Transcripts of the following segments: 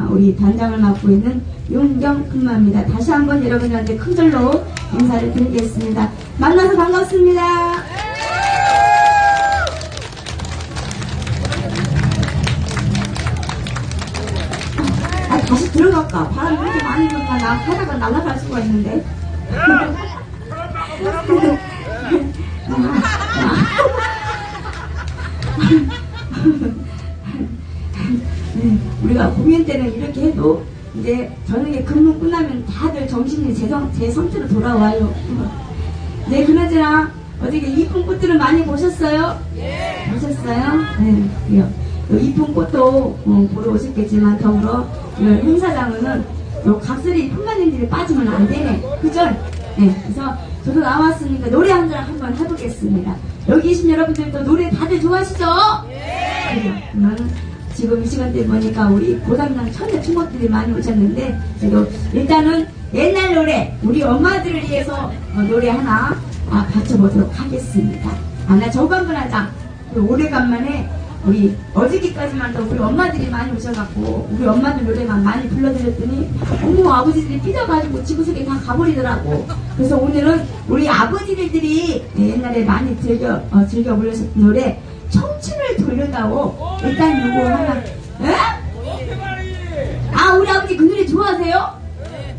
우리 단장을 맡고 있는 윤경금마입니다. 다시 한번 여러분들한테 큰 절로 인사를 드리겠습니다. 만나서 반갑습니다. 다시 들어갈까? 바람 그렇게 많이 부니까 나 하다가 날아갈 수가 있는데. 우리가 공연 때는 이렇게 해도 이제 저녁에 근무 끝나면 다들 정신이 제 상태로 돌아와요. 네, 그나저나 어저께 이쁜 꽃들을 많이 보셨어요? 예. 보셨어요? 네, 그래요. 이쁜 꽃도 보러 오셨겠지만 더불어 행사장은 요 각설이 풍만님들이 빠지면 안 되네. 그죠? 네, 그래서 저도 나왔으니까 노래 한 장 한번 해보겠습니다. 여기 계신 여러분들도 노래 다들 좋아하시죠? 예. 그래요. 그러면 지금 이 시간대 보니까 우리 고담당 처녀 친구들이 많이 오셨는데 그래도 일단은 옛날 노래 우리 엄마들을 위해서 노래 하나 바쳐보도록 하겠습니다. 나 저번번 하자. 오래간만에 우리 어저께까지만 도 우리 엄마들이 많이 오셔갖고 우리 엄마들 노래만 많이 불러드렸더니 어머 아버지들이 삐져가지고 지구석에 다 가버리더라고. 그래서 오늘은 우리 아버지들이 옛날에 많이 즐겨 불러셨던 노래 청춘을 돌려다오. 일단 요거 하나. 에? 우리 아버지 그 노래 좋아하세요?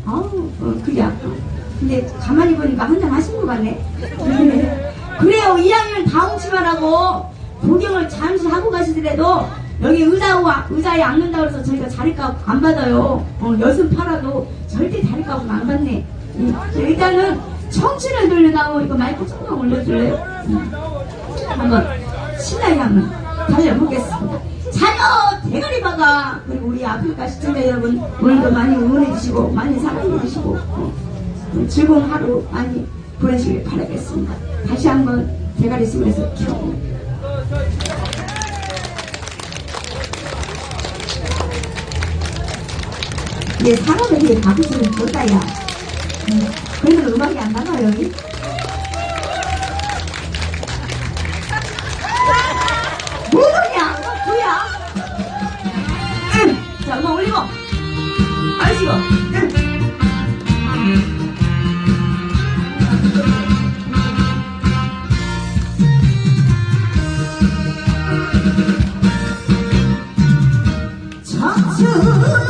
아우 그래. 근데 가만히 보니까 한잔 하신 것 같네. 그래요. 2학년 다음 치마라고 구경을 잠시 하고 가시더라도 여기 의자에 앉는다고 해서 저희가 자리값 안 받아요. 여순 팔아도 절대 자리값은 안 받네. 일단은 청춘을 돌려다오. 이거 마이크 조금만 올려줄래요? 한번 신나게 한번 달려보겠습니다. 자녀 대가리 박아. 그리고 우리 아프리카 시청자 여러분 오늘도 많이 응원해주시고 많이 사랑해주시고 즐거운 하루 많이 보내시길 바라겠습니다. 다시 한번 대가리 속에서 키워. 얘 사람에게 박수를 줬다야. 그래도 음악이 안 나가요 여기? 뭐더냐? 뭐야? 자, 음악 올리고 아시고 청춘아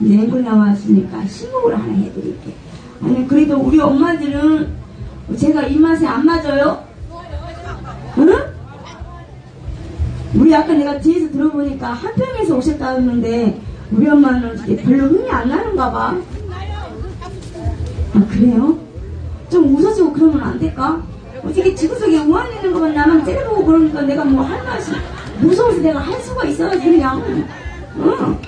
앵글 나왔으니까 신곡을 하나 해드릴게. 아니 그래도 우리 엄마들은 제가 입맛에 안 맞아요? 응? 우리 아까 내가 뒤에서 들어보니까 한평에서 오셨다 했는데 우리 엄마는 이게 별로 흥이 안 나는가 봐. 아 그래요? 좀 웃어주고 그러면 안 될까? 어떻게 지구석에 우한 있는 것만 나만 째려보고 그러니까 내가 뭐 할 맛이 무서워서 내가 할 수가 있어야지 그냥. 응.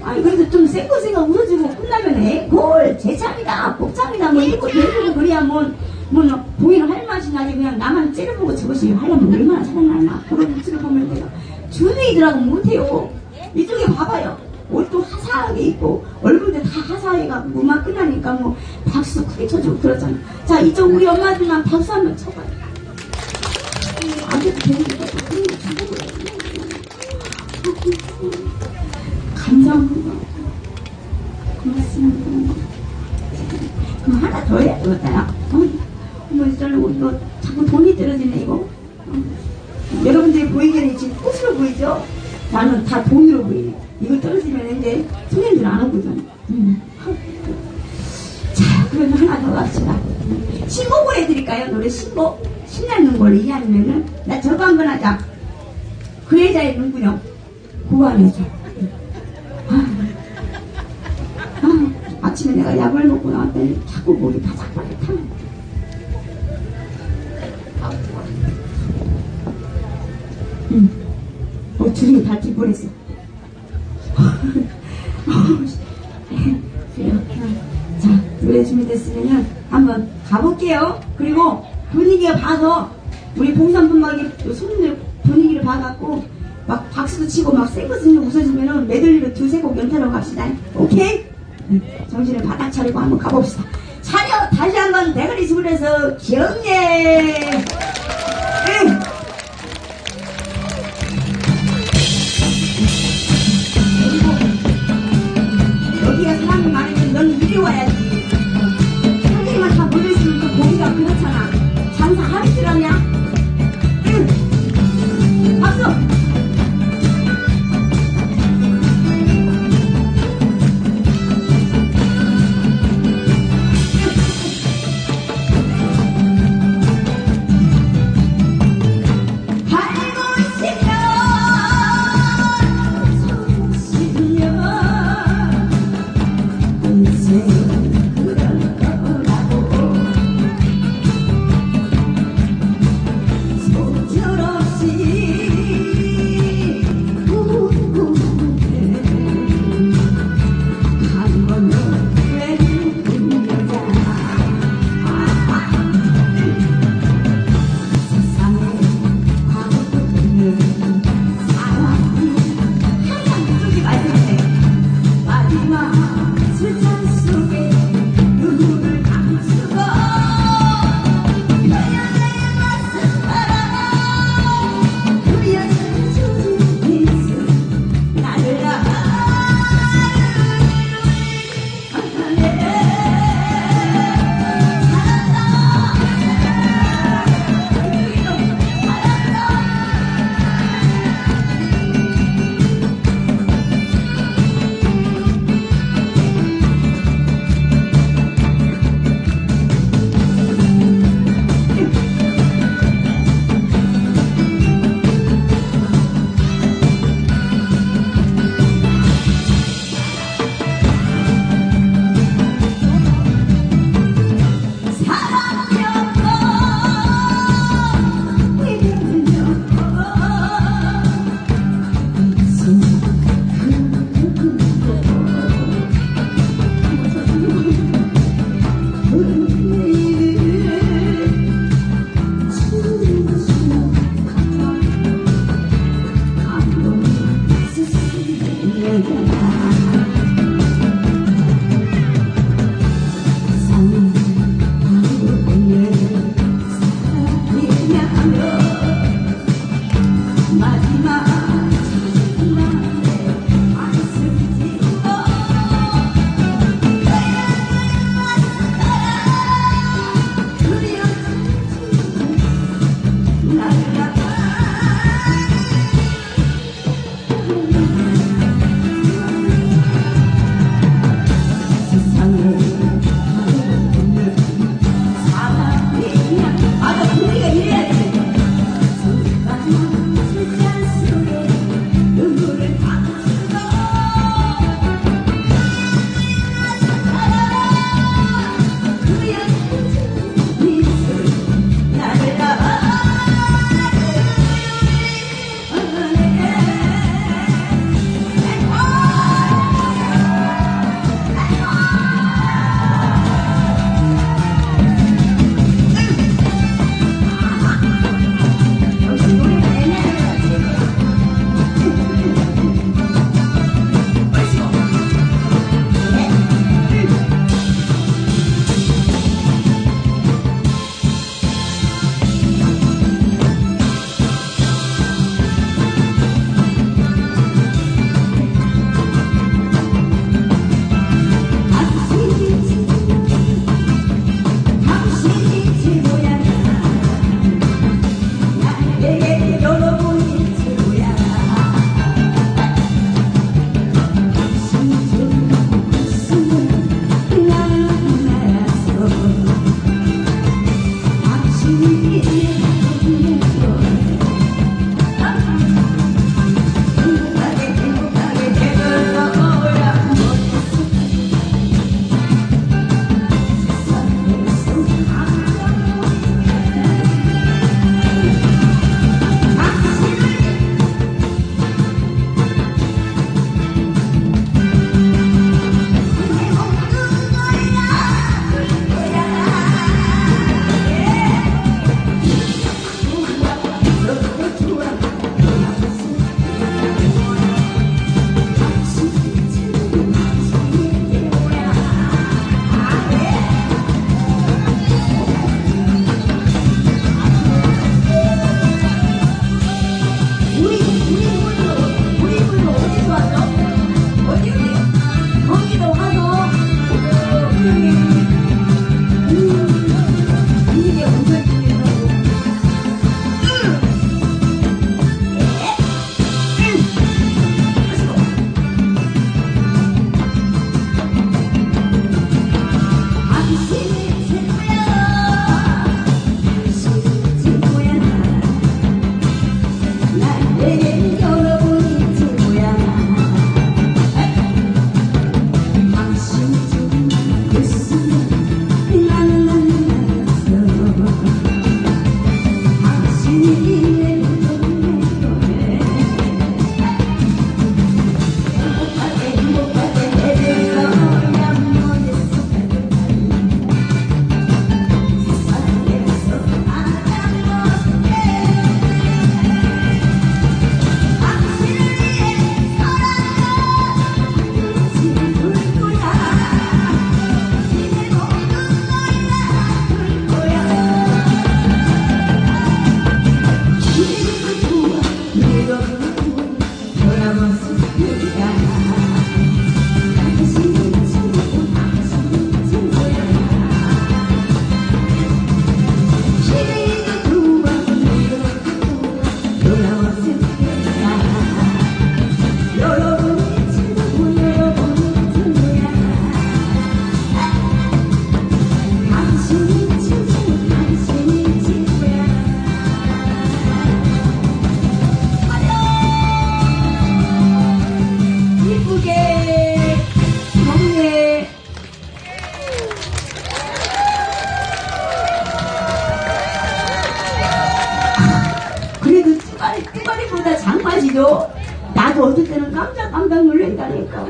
아니 그래도 좀 생거생가 웃어주고 끝나면 에골 제참이다 복참이다 뭐 이러고 내주고 그래야 뭐 보이는 할 맛이 나지. 그냥 나만 째려보고 저것이 하려면 얼마나 살아나나. 그런 눈치를 보면 내가 주둥이들하고 못해요. 이쪽에 봐봐요. 옷도 화사하게 입고 얼굴도 다 화사해가지고 음악 끝나니까 뭐 박수도 크게 쳐주고 그러잖아. 자 이쪽 우리 엄마들만 박수 한번 쳐봐요. 안 돼도 되는데 감사합니다. 고맙습니다. 그럼 하나 더 해야 되겠다. 뭐 저러고 이거 자꾸 돈이 떨어지네 이거. 여러분들이 보이기에는 지금 꽃으로 보이죠? 나는 다 돈으로 보이네. 이거 떨어지면 이제 손님들 안 오거든. 자, 그러면 하나 더 갑시다. 신곡을 해드릴까요? 노래 신곡? 신나는 걸이 아니면은 나 저거 한번 하자. 그 여자의 눈구녕 고안해줘. 아침에 내가 약을 먹고 나왔더니 자꾸 목이 바삭바삭 타는 거야. 주름이 닳을 뻔했어. 자, 노래 준비됐으면 한번 가볼게요. 그리고 분위기가 봐서 우리 봉산분막이 손님들 분위기를 봐갖고 막 박수도 치고 막 쌩긋쌩긋 웃어주면은 메들리로 두세 곡 연타로 갑시다. 오케이? 정신을 바닥 차리고 한번 가봅시다. 차려 다시 한번 대가리 수술해서 경례. 여기가 사람이 많으면 넌 이리 와야지. 사람들만 다 몰려있으면 또 보기가 그렇잖아. 장사 하루 지라냐? 박수!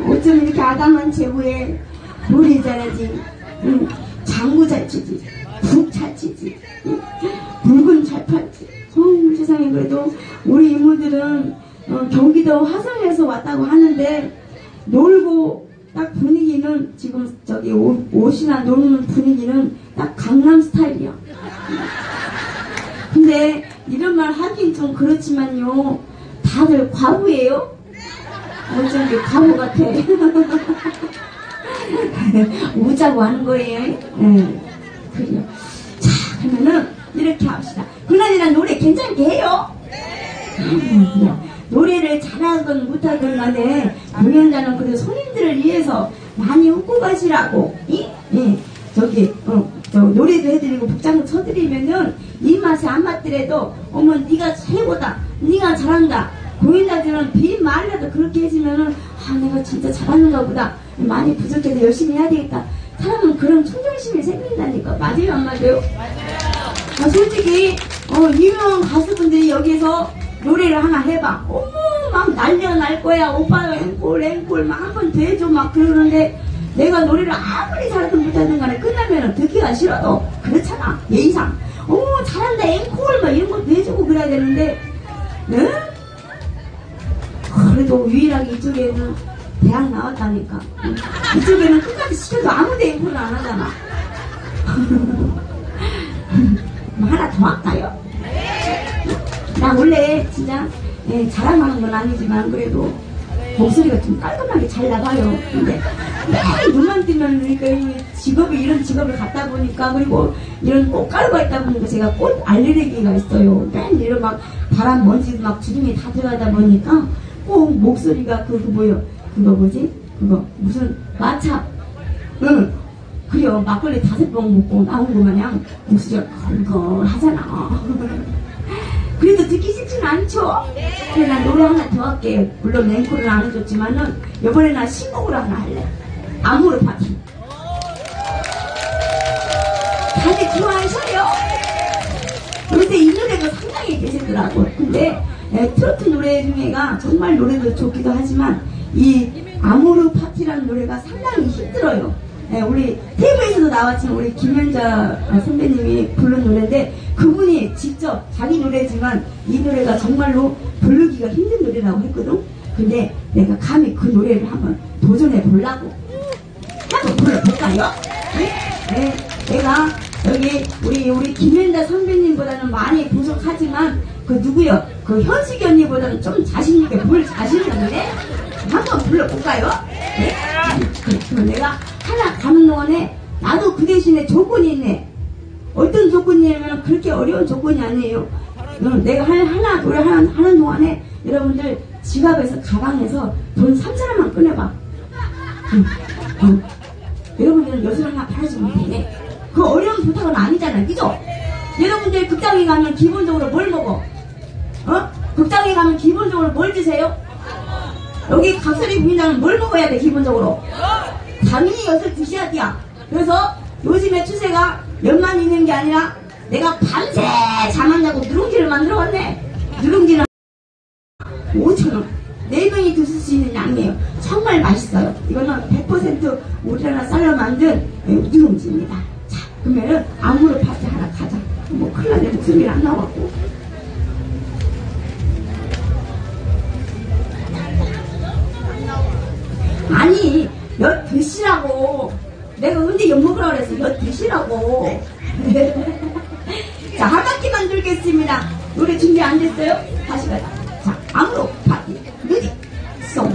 어쩜 이렇게 아담한 제후에 노래 잘하지, 장구 잘 치지, 북 잘 치지, 물건 잘 팔지. 세상에. 그래도 우리 이모들은 경기도 화성에서 왔다고 하는데 놀고 딱 분위기는 지금 저기 옷이나 노는 분위기는 딱 강남 스타일이야. 근데 이런 말 하긴 좀 그렇지만요, 다들 과부예요. 어쩜 이렇게 과부 같아. 우자고 하는 거예요. 그래요. 자, 그러면은 이렇게 합시다. 그나저나 노래 괜찮게 해요? 그래. 노래를 잘하건 못하건 간에 공연자는 그래도 손님들을 위해서 많이 웃고 가시라고. 저기 저 노래도 해드리고 복장도 쳐드리면은 입맛에 안 맞더라도 어머 네가 최고다, 네가 잘한다. 공연자들은 빈 말이라도 그렇게 해주면은 아 내가 진짜 잘하는가 보다, 많이 부족해서 열심히 해야 되겠다. 사람은 그런 충정심이 생긴다니까. 맞아요 안 맞아요? 맞아요. 솔직히 유명한 가수분들이 여기서 노래를 하나 해봐, 어머 막 난리가 날 거야. 오빠 앵콜 막 한 번 더 해줘 막 그러는데, 내가 노래를 아무리 잘하든 못하든 간에 끝나면은 듣기가 싫어도 그렇잖아, 예의상. 어머 잘한다 앵콜 막 이런 것도 해주고 그래야 되는데, 네? 그래도 유일하게 이쪽에는 대학 나왔다니까. 이쪽에는 끝까지 시켜도 아무도 앵콜을 안 하잖아. 뭐 하나 더 할까요? 나 원래 진짜 자랑하는 건 아니지만 그래도 목소리가 좀 깔끔하게 잘 나가요. 근데 매일 눈만 뜨면 그러니까 직업이 이런 직업을 갖다 보니까, 그리고 이런 꽃가루가 있다 보니까 제가 꽃 알레르기가 있어요. 맨 이런 막 바람 먼지 막 주둥이 다 들어가다 보니까 꼭 목소리가 그거 뭐지? 그거 무슨 마차. 그래요. 막걸리 5병 먹고 나온 거 마냥 목소리가 걸걸하잖아. 그래도 듣기 싫지는 않죠? 그래 나 노래 하나 더 할게요. 물론 앵콜은 안 해줬지만은 이번에 나 신곡으로 하나 할래. 아모르 파티. 다들 좋아하셔요? 그런데 이 노래가 상당히 계시더라고. 근데 트로트 노래 중에가 정말 노래도 좋기도 하지만 이 아모르 파티라는 노래가 상당히 힘들어요. 우리 TV에서도 나왔지만 우리 김연자 선배님이 부른 노래인데, 그분이 직접 자기 노래지만 이 노래가 정말로 부르기가 힘든 노래라고 했거든. 근데 내가 감히 그 노래를 한번 도전해 보려고. 한번 불러볼까요? 네. 내가 여기 우리 김연자 선배님보다는 많이 부족하지만 그 누구요? 그 현식이 언니보다는 좀 자신있게 부를 자신이 있는데 한번 불러볼까요? 네? 그럼 내가 하나 가는 동안에 나도 그 대신에 조건이 있네. 어떤 조건이냐면 그렇게 어려운 조건이 아니에요. 내가 노래 하는 동안에 여러분들 지갑에서 가방에서 돈 3,000원만 꺼내봐. 여러분들은 엿을 하나 팔아주면 되네. 그 어려운 부탁은 아니잖아, 그죠? 여러분들 극장에 가면 기본적으로 뭘 먹어? 극장에 가면 기본적으로 뭘 드세요? 여기 각설이 국민당은 뭘 먹어야 돼 기본적으로? 당연히 엿을 드셔야 돼. 그래서 요즘에 추세가 엿만 있는 게 아니라 내가 밤새 잠 안 자고 누룽지를 만들어 왔네. 누룽지는 5,000원. 4명이 드실 수 있는 양이에요. 정말 맛있어요. 이거는 100% 우리나라 쌀로 만든 누룽지입니다. 자, 그러면은 아무로 파티 하나 가자. 뭐 큰일 나네, 목소리가 안 나왔고. 아니 엿 드시라고. 내가 언제 엿 먹으라고 그랬어. 엿 드시라고. 자, 한 바퀴만 돌겠습니다. 노래 준비 안 됐어요? 다시 가자. 자, 아무로 파티 뮤직 송.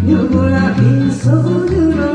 누구나 빈손으로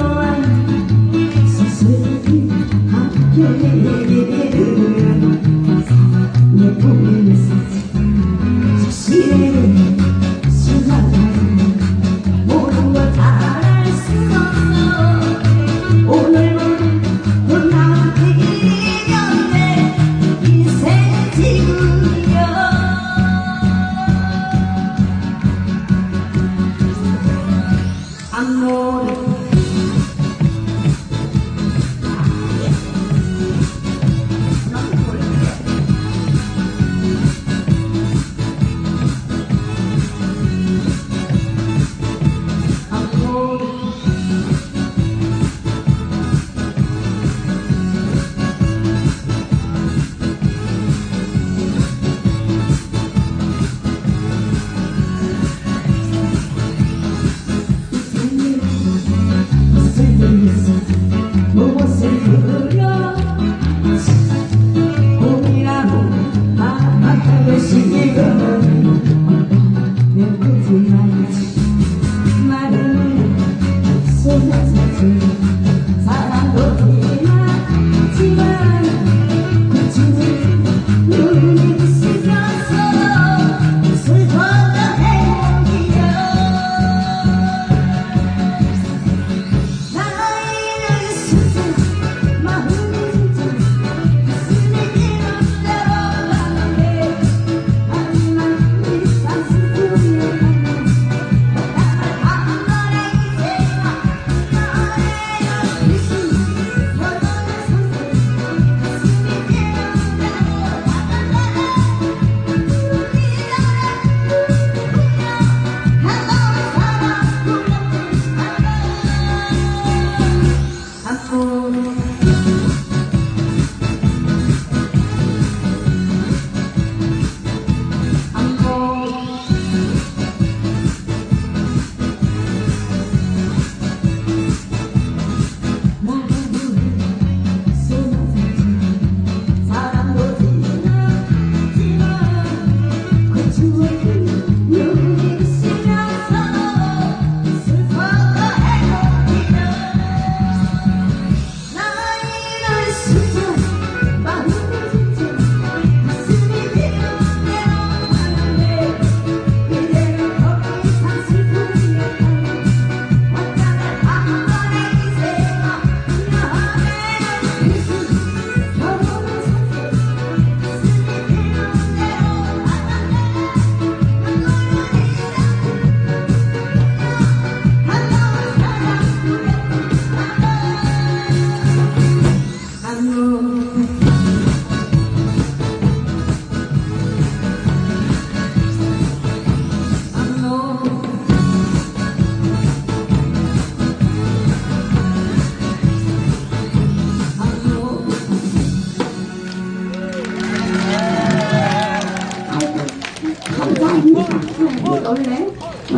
원래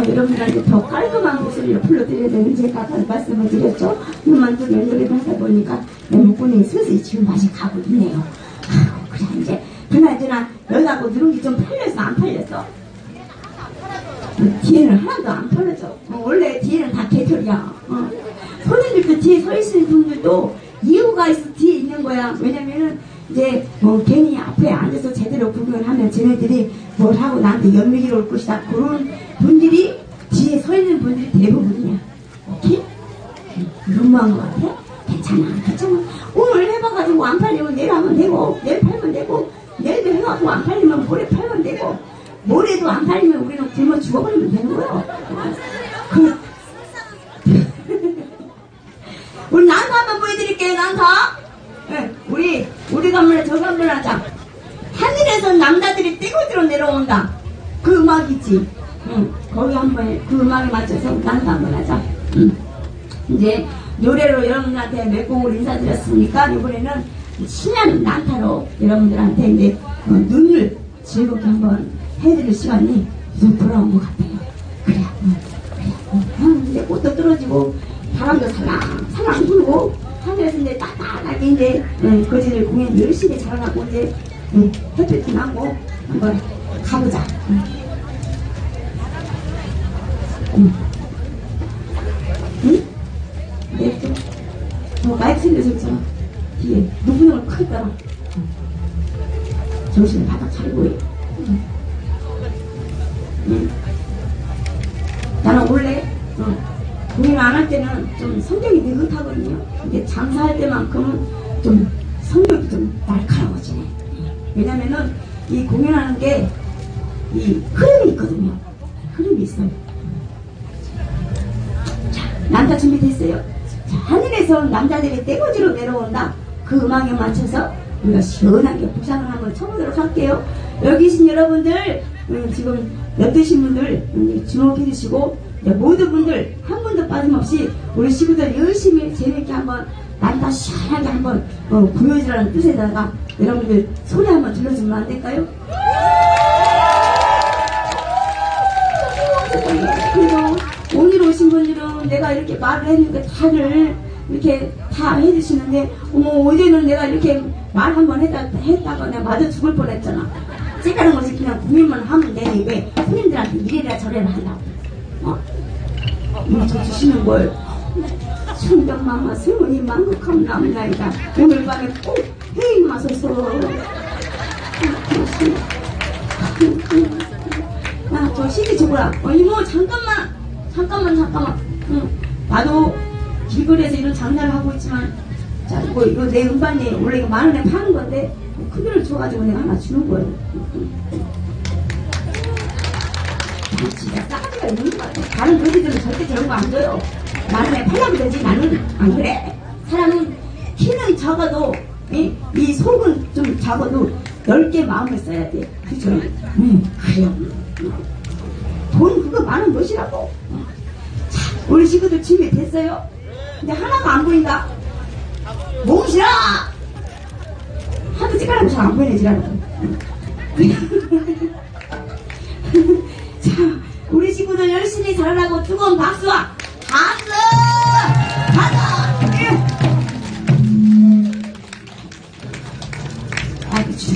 여러분들한테 더 깔끔한 목소리를 불러드려야 되는 제가 아까 말씀을 드렸죠. 눈만 뜨면 노래를 하다 보니까 내 목구멍이 서서히 지금 맛이 가고 있네요. 그래 이제 그나저나 여기하고 누룽지 좀 팔렸어 안 팔렸어? 뒤에는 하나도 안 팔렸죠. 원래 뒤에는 다 개털이야. 손님들도 뒤에 서 있는 분들도 이유가 있어 뒤에 있는 거야. 왜냐면은 이제 괜히 앞에 앉아서 제대로 구경을 하면 쟤네들이 뭘 하고 나한테 연맥이로 올 것이다. 그런 분들이 뒤에 서 있는 분들이 대부분이야. 오케이? 너무한 것 같아? 괜찮아. 오늘 해봐가지고 안 팔리면 내일 하면 되고, 내일 팔면 되고, 내일도 해가지고 안 팔리면 모레 팔면 되고, 모레도 안 팔리면 우리는 굶어 죽어버리면 되는 거예요. 우리 난타 한번 보여드릴게요. 난타. 네, 우리 건물에 저 건물 하자. 하늘에서 남자들이 떼고지로 내려온다. 그 음악 있지. 거기 한번 그 음악에 맞춰서 난타 한번 하자. 이제 노래로 여러분들한테 몇 곡을 인사드렸으니까 이번에는 신나는 난타로 여러분들한테 이제 눈을 즐겁게 한번 해드릴 시간이 좀 돌아온 것 같아요. 그래. 이제 꽃도 떨어지고 바람도 살랑 불고 하늘에서 이제 따뜻하게 이제 거지들 공연 열심히 잘하고 이제 햇볕이 나고 한번 가보자. 응? 네, 마이크 생겨서 있잖아. 뒤에 누구냐고 크게 따라. 정신을 바닥 차리고. 나는 원래 공연 안 할 때는 좀 성격이 느긋하거든요. 근데 장사할 때만큼은 좀 성격이 좀 날카로워지네. 왜냐면은 이 공연하는 게 이 흐름이 있거든요. 흐름이 있어요. 자, 남자 준비됐어요. 자, 하늘에서 남자들이 떼거지로 내려온다. 그 음악에 맞춰서 우리가 시원하게 부상을 한번 쳐보도록 할게요. 여기 계신 여러분들, 지금 옆드신 분들 주목해 주시고, 모든 분들 한 분도 빠짐없이 우리 친구들 열심히 재밌게 한번 난다 시원하게 한번 보여주라는 뜻에다가 여러분들 소리 한번 들려주면 안 될까요? 그리고 오늘 오신 분들은 내가 이렇게 말을 했는데 다들 이렇게 다 해주시는데 어제는 내가 이렇게 말 한번 했다가 내가 맞아 죽을 뻔했잖아. 찌가는 것이 그냥 고민만 하면 되니 왜 손님들한테 이래라 저래라 한다고. 저 주시는 걸 천병만마 승훈이 만극함 남나이다. 오늘 밤에 꼭 회의 마소서. 저 CD 줘보라. 이모 잠깐만. 나도 길거리에서 이런 장사를 하고 있지만 자 이거 내 음반이 원래 이거 10,000원에 파는 건데 크기를 줘가지고 내가 하나 주는 거예요. 진짜 싸가지가 있는 거 같아. 다른 거지들은 절대 저런 거 안 줘요. 10,000원에 팔려면 되지. 나는 안 그래. 사람은 키는 적어도 이 속은 좀 적어도 10개 마음을 써야 돼. 그죠? 그래요. 돈 그거 10,000원 몇이라고. 자, 우리 친구들 준비됐어요? 근데 하나가 안 보인다. 몽실아! 하도 찌가라고 잘 안 보이네 지라고. 자, 우리 친구들 열심히 잘하라고 뜨거운 박수와 박수! 아이고 주시.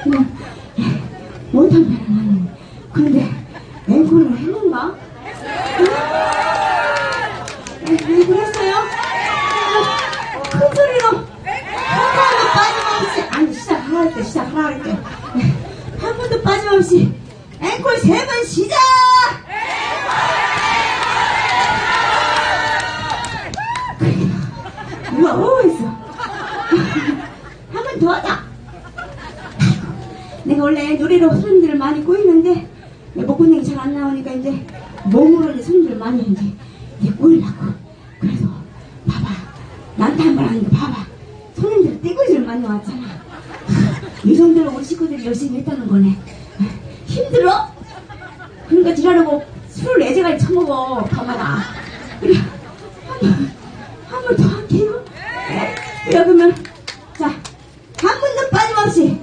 그냥 못하면 하는. 근데 앵콜을 했는가? 앵콜 했어요? 큰 소리로 한 번도 빠짐없이, 아니 시작하라 할게. 한 번도 빠짐없이 앵콜 3번 시작! 누가 했어. 한 번 더 하자. 내가 원래 노래로 손님들을 많이 꼬이는데 목구멍이 잘 안 나오니까 이제 몸으로 이제 손님들을 많이 이제 꼬이려고. 그래서 봐봐, 나한테 한 번 하는데 봐봐, 손님들 떼구지를 많이 왔잖아. 이 정도로 우리 식구들이 열심히 했다는 거네. 힘들어? 그러니까 지랄하고 술을 4잔까지 처먹어 가마나. 그래, 한 번 더 할게요. 그래, 그러면 자, 한 번도 빠짐없이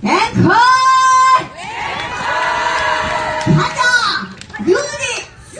앵콜! 가자! 유리송!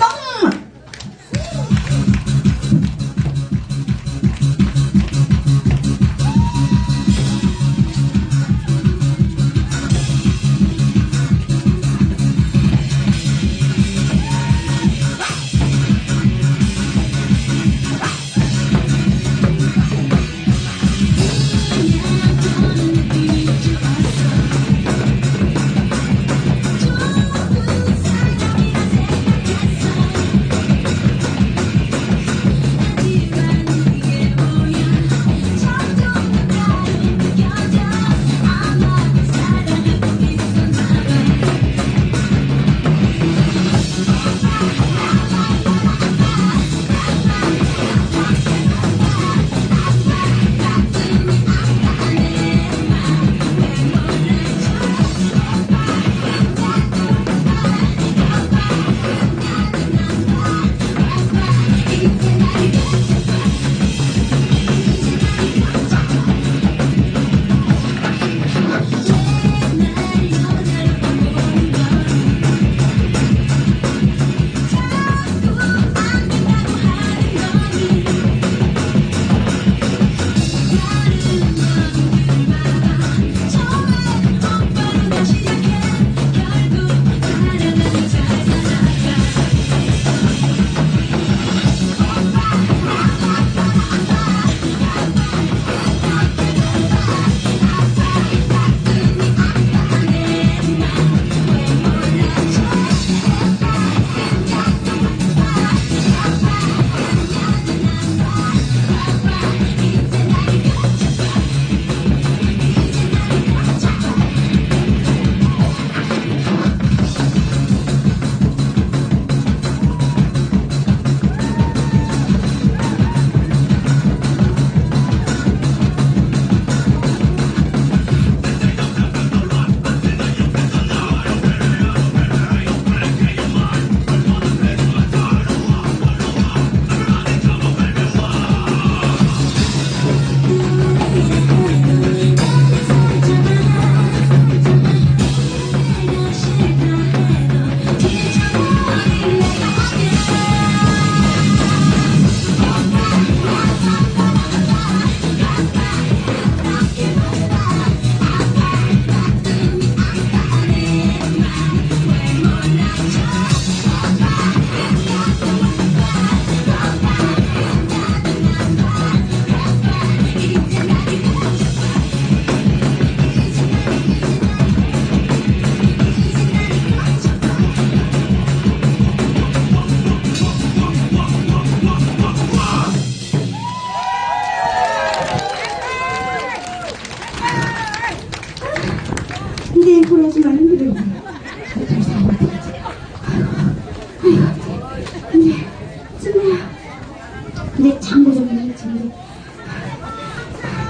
내 장고 좀 해주지.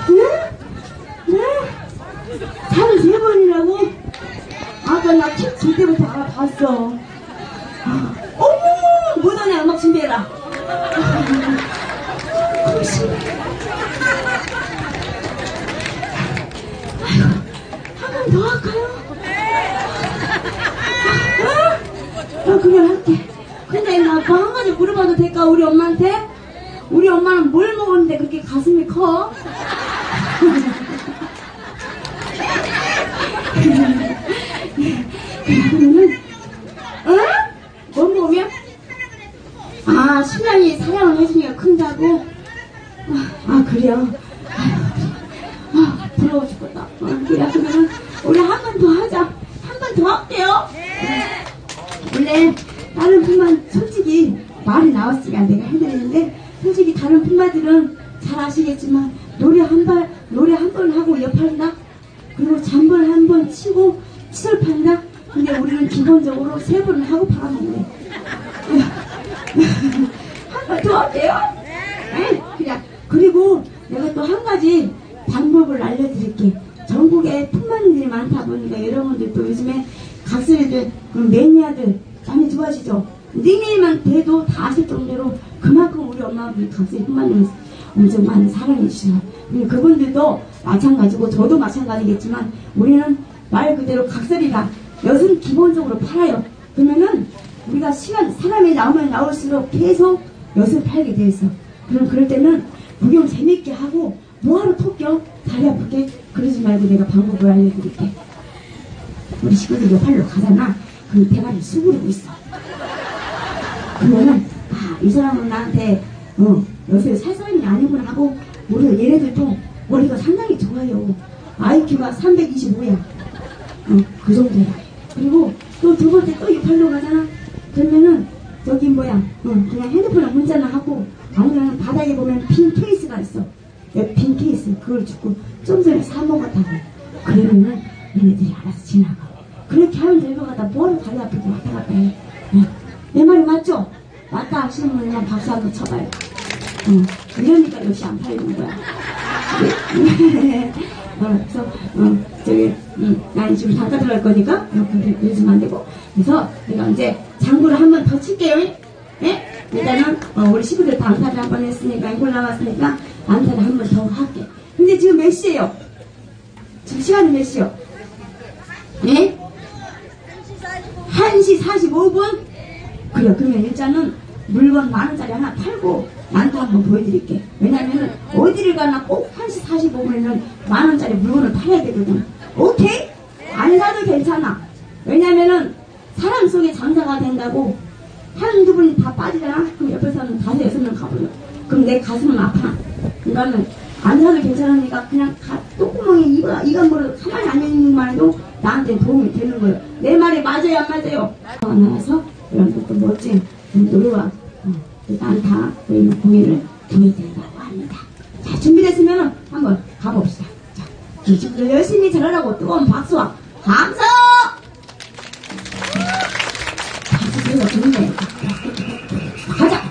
응? 응? 잠을 3번이라고? 아까 나 칠 때부터 알아봤어. 어머, 못하네. 음악 준비해라. 한 번 더 할까요? 그냥 할게. 근데 나 한 가지 물어봐도 될까? 우리 엄마한테? 우리 엄마는 뭘 먹었는데 그렇게 가슴이 커? 그러면은, 뭔 보면? 아, 신랑이 사랑을 해주니까 큰다고? 그래요? 부러워 죽겠다. 그래, 그러면, 우리 한 번 더 하자. 한 번 더 할게요. 원래, 다른 품만, 솔직히, 말이 나왔으니까 내가 해드리는데, 솔직히 다른 품마들은 잘 아시겠지만, 노래 한 번 하고 옆한다? 그리고 잔번 한 번 치고, 치설판다? 근데 우리는 기본적으로 3번을 하고 팔아먹네. 한 번 더 할게요? 네? 그래. 그리고 내가 또 한 가지 방법을 알려드릴게. 전국에 품만들이 많다 보니까 여러분들 또 요즘에 각설이들, 매니아들 많이 좋아하시죠? 닉네임만 돼도 다 아실 정도로 그만큼 우리 엄마분이 각설이 품만들 엄청 많이 사랑해주셔요. 그분들도 마찬가지고 저도 마찬가지겠지만 우리는 말 그대로 각설이다. 엿은 기본적으로 팔아요. 그러면은 우리가 사람이 나오면 나올수록 계속 엿을 팔게 돼 있어. 그럴 때는 구경 재밌게 하고 뭐하러 톡겨? 다리 아프게? 그러지 말고 내가 방법을 알려드릴게. 우리 식구들 옆팔로 가잖아. 그럼 대가리를 수그리고 있어. 그러면은 이 사람은 나한테 엿을 살 사람이 아니구나 하고 우리 얘네들도 머리가 상당히 좋아요. IQ가 325야. 그 정도야. 그리고 또 두 번째 또 옆팔로 가잖아. 그러면은 저기 그냥 핸드폰에 문자나 하고 아니면 바닥에 보면 빈 케이스가 있어. 빈 케이스 그걸 주고 좀 전에 사 먹었다고. 그러면은 얘네들이 알아서 지나가. 그렇게 하면 될 것 같다. 뭐하러 다리 아프고 왔다 갔다 해. 내 말이 맞죠? 맞다 하시는 분은 그냥 박수 한번 쳐봐요. 이러니까 역시 안 팔리는 거야. 그래서 난 지금 잠깐 들어갈 거니까 그러시면 안 되고. 그래서 내가 이제 장구를 한 번 더 칠게요. 예? 일단은 우리 식구들 다 안타를 한 번 했으니까 이걸 나왔으니까 안타를 한 번 더 할게. 근데 지금 몇 시에요? 지금 시간이 몇 시요? 예? 1시 45분? 그래. 그러면 일단은 물건 만원짜리 하나 팔고 안타 한번 보여드릴게. 왜냐면은 어디를 가나 꼭 1시 45분에는 만원짜리 물건을 팔아야 되거든. 오케이? 안 사도 괜찮아. 왜냐면은 사람 속에 장사가 된다고 한두 분이 다 빠지잖아? 그럼 옆에서는 5, 6명 가버려. 그럼 내 가슴은 아파. 그러니까는 안 사도 괜찮으니까 그냥 똥구멍에 이건 뭐라도 가만히 앉아있는 말 해도 나한테 도움이 되는 거예요. 내 말이 맞아요, 안 맞아요? 나와서 여러분들 또 멋진 노래와 안타 공연을 보여드린다고 합니다. 자, 준비됐으면 한번 가봅시다. 자, 이쪽들 열심히 잘하라고 뜨거운 박수와 감사! 박수 소리가 좋네. 가자!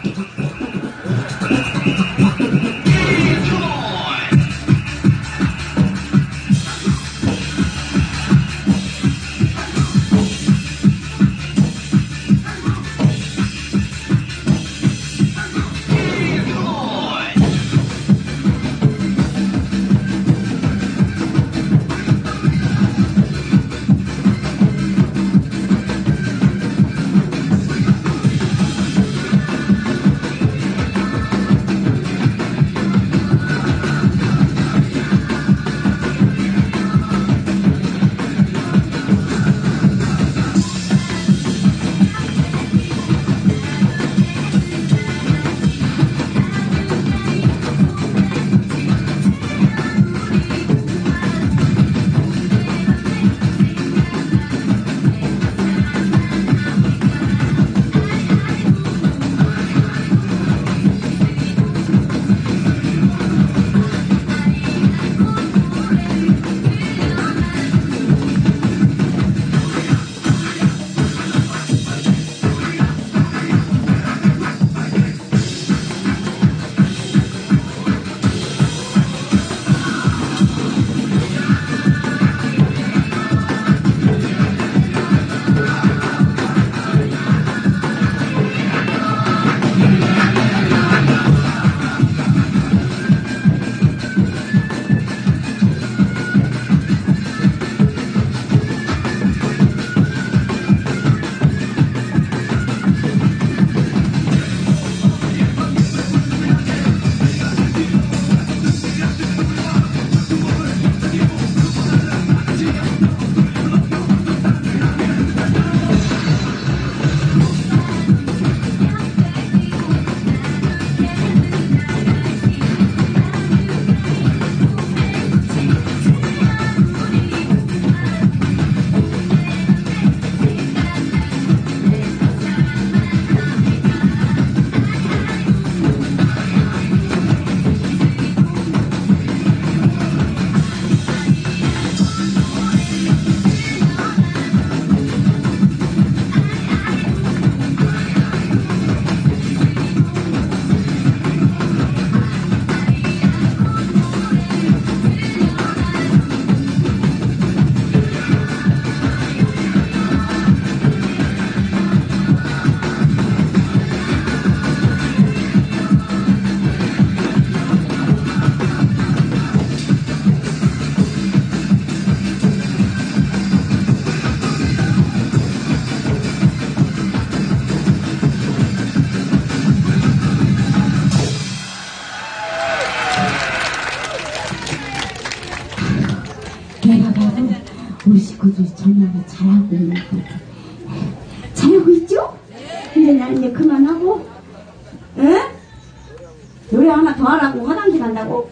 우리 식구들이 정말 잘하고 있는 것 같아. 잘하고 있죠? 근데 나는 이제 그만하고, 응? 노래 하나 더 하라고 화장실 간다고?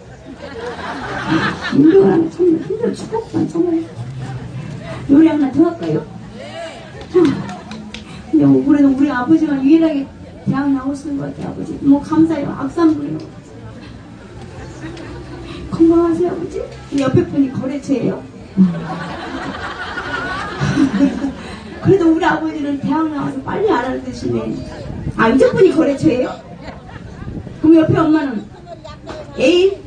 운동을 하면 정말 힘들어 죽겠구만, 정말. 노래 하나 더 할까요? 근데 뭐 그래도 우리 아버지가 유일하게 대학 나오시는 것 같아요, 아버지. 뭐 감사해요. 악산분이요. 건강하세요, 아버지? 옆에 분이 거래처예요. 그래도 우리 아버지는 대학 나와서 빨리 알아듣으시네. 아, 이쪽 분이 거래처예요? 그럼 옆에 엄마는? 애인?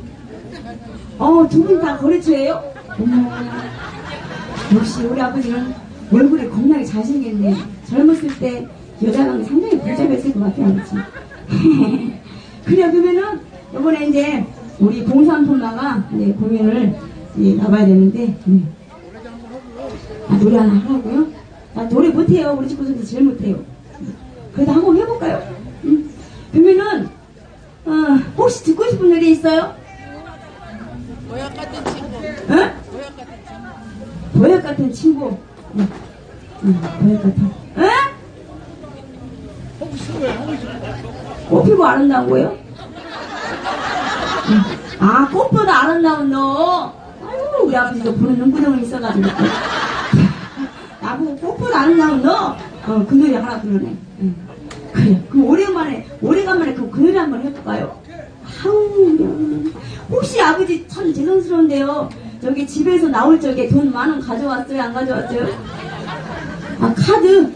두 분 다 거래처예요? 어머, 역시 우리 아버지는 얼굴이 겁나게 잘생겼네. 젊었을 때 여자랑 상당히 복잡했을 것 같아요, 아버지. 그래, 그러면은 이번에 이제 우리 봉산품마가 이제 공연을 이제 나가야 되는데, 노래 하나 하라고요? 나 노래 못해요. 우리 친구들도 제일 못해요. 그래도 한번 해볼까요? 그러면은 혹시 듣고 싶은 노래 있어요? 보약 같은 친구. 응? 보약 같은 친구. 보약 같은 친구. 보약 같은. 응? 꽃피고 아름다운 거요? 아, 꽃보다 아름다운 너. 아유, 우리 아버지도 보는 눈구덩이 있어가지고. 나보고 꽃보다 아름다운 너. 그 노래 하나 그러네. 그래. 그럼 오래간만에 그 노래 한번 해볼까요? 아우, 혹시 아버지 참 죄송스러운데요. 저기 집에서 나올 적에 돈 10,000원 가져왔어요? 안 가져왔어요? 아, 카드?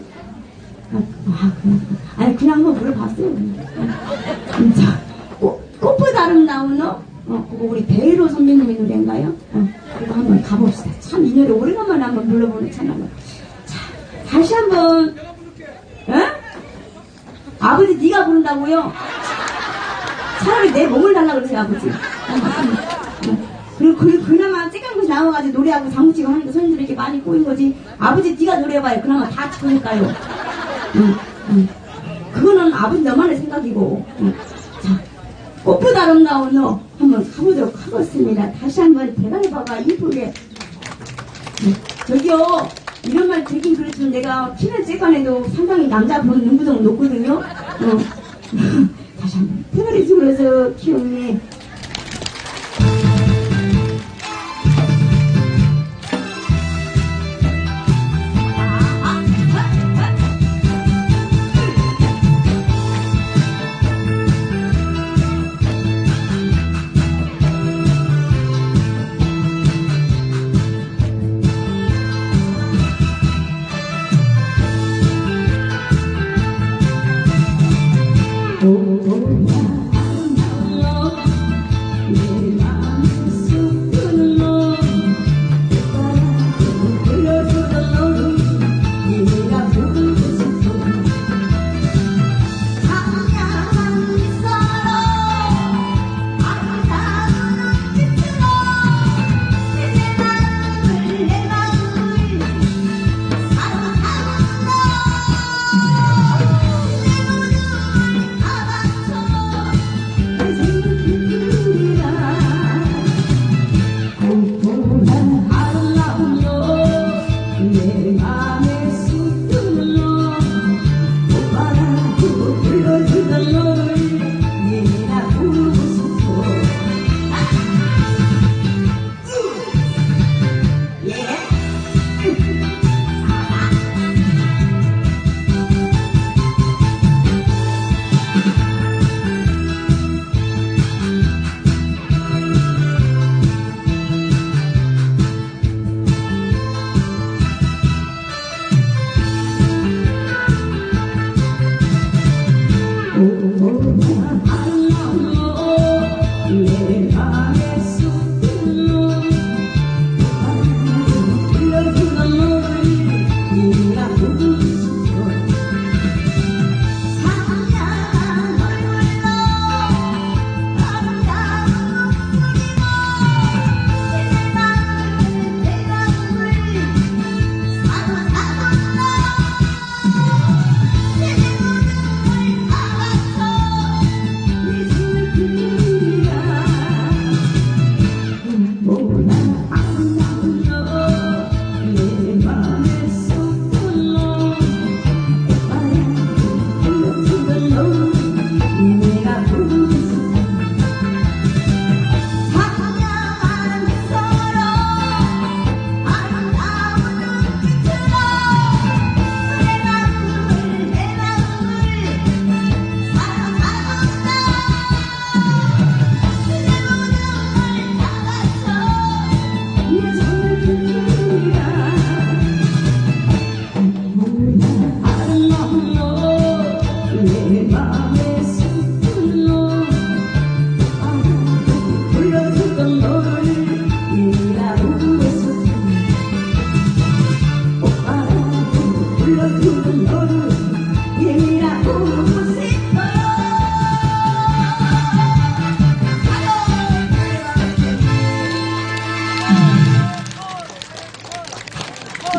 아니, 그냥 한번 물어봤어요. 진짜. 꽃보다 아름다운 너? 그거 우리 배로 선배님의 노래인가요? 그거 한번 가봅시다. 참, 이 노래 오래간만에 한번 불러보는 참 한번. 자, 다시 한번. 에? 아버지, 네가 부른다고요? 차라리 내 몸을 달라 그러세요, 아버지. 그리고 그나마 쬐깐 것이 나와가지고 노래하고 장구치고 하니까 손님들이 이렇게 많이 꼬인 거지. 아버지, 네가 노래해봐요. 그나마 다 치고니까요. 그거는 아버지 너만의 생각이고. 자, 꽃보다 아름다운 너 한번 가보도록 하겠습니다. 다시 한번 대단해봐봐, 이쁘게. 저기요, 이런 말 되긴 그렇지만 내가 키는 쬐깐해도 상당히 남자 보는 눈구덩 높거든요. 다시 한번 대단히 주면서 키우니. 꽃보다 아름다운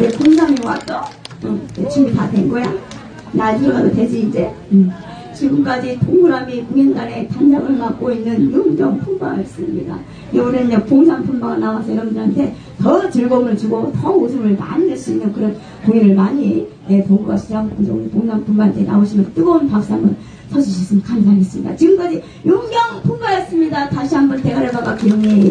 내 공삼이 왔어? 내 준비 다 된 거야? 나 들어가도 되지 이제? 지금까지 동그라미 공연단의 단장을 맡고 있는 윤정 품바였습니다. 올해는 봉산 품바가 나와서 여러분들한테 더 즐거움을 주고 더 웃음을 많이 낼 수 있는 그런 공연을 많이 본 것이죠. 우리 봉산 품바한테 나오시면 뜨거운 박수 한번 서주셨으면 감사하겠습니다. 지금까지 윤정 품바였습니다. 다시 한번 대가를 박아 기용해.